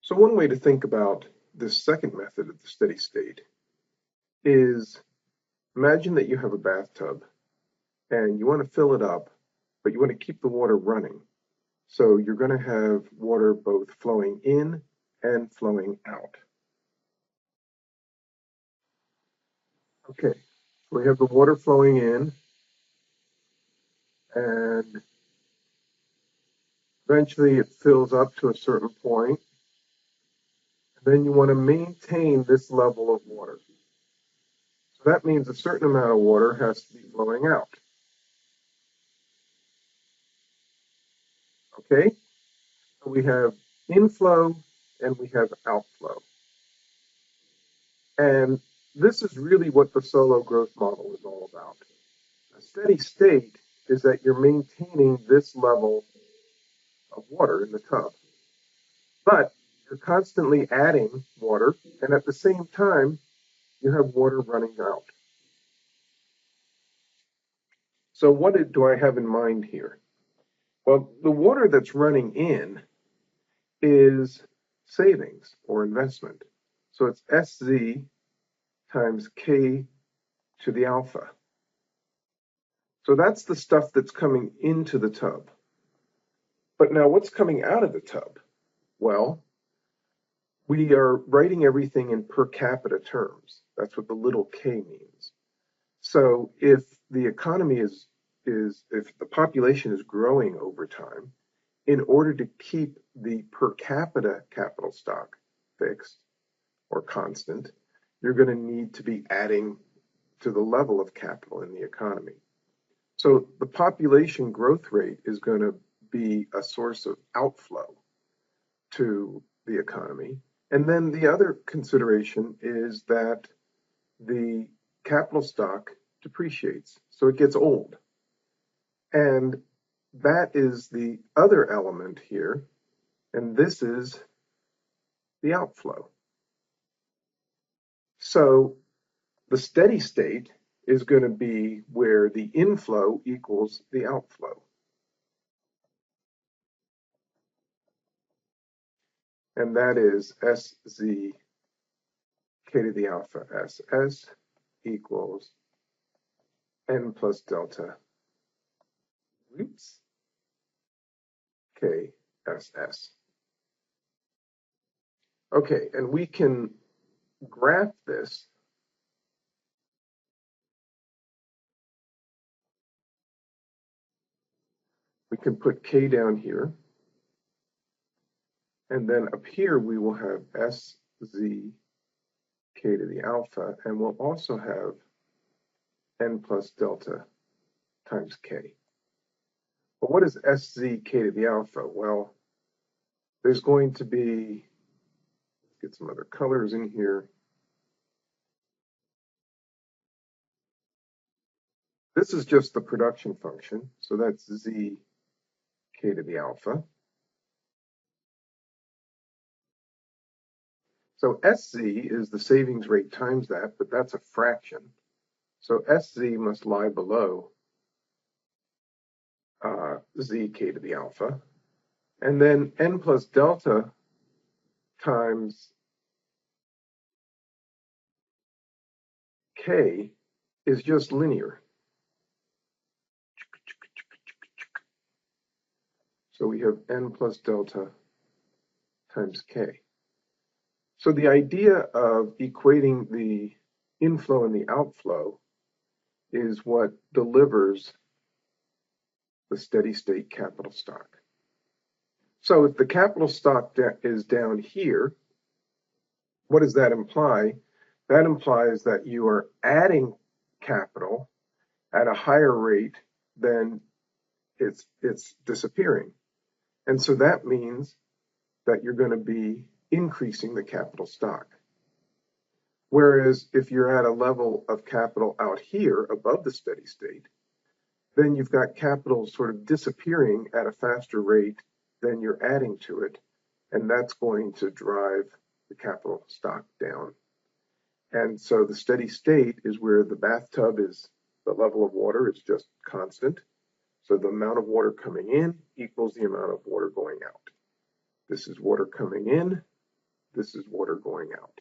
So one way to think about this second method of the steady state is imagine that you have a bathtub and you want to fill it up, but you want to keep the water running. So you're going to have water both flowing in and flowing out. Okay, so we have the water flowing in, and eventually it fills up to a certain point. Then you want to maintain this level of water. So that means a certain amount of water has to be flowing out. Okay, so we have inflow and we have outflow. And this is really what the Solow growth model is all about. A steady state is that you're maintaining this level of water in the tub, but you're constantly adding water, and at the same time, you have water running out. So what do I have in mind here? Well, the water that's running in is savings or investment. So it's SZ times K to the alpha. So that's the stuff that's coming into the tub. But now what's coming out of the tub? Well, we are writing everything in per capita terms. That's what the little k means. So if the economy if the population is growing over time, in order to keep the per capita capital stock fixed or constant, you're going to need to be adding to the level of capital in the economy. So the population growth rate is going to be a source of outflow to the economy. And then the other consideration is that the capital stock depreciates, so it gets old. And that is the other element here, and this is the outflow. So the steady state is going to be where the inflow equals the outflow. And that is SZ K to the alpha SS equals N plus delta roots KSS. Okay, and we can graph this. We can put K down here. And then up here, we will have SZ K to the alpha, and we'll also have N plus delta times K. But what is SZ K to the alpha? Well, there's going to be, let's get some other colors in here. This is just the production function, so that's Z K to the alpha. So SZ is the savings rate times that, but that's a fraction. So SZ must lie below ZK to the alpha. And then N plus delta times K is just linear. So we have N plus delta times K. So the idea of equating the inflow and the outflow is what delivers the steady state capital stock. So if the capital stock is down here, what does that imply? That implies that you are adding capital at a higher rate than it's disappearing. And so that means that you're going to be increasing the capital stock. Whereas if you're at a level of capital out here above the steady state, then you've got capital sort of disappearing at a faster rate than you're adding to it, and that's going to drive the capital stock down. And so the steady state is where the bathtub is, the level of water is just constant. So the amount of water coming in equals the amount of water going out. This is water coming in, this is water going out.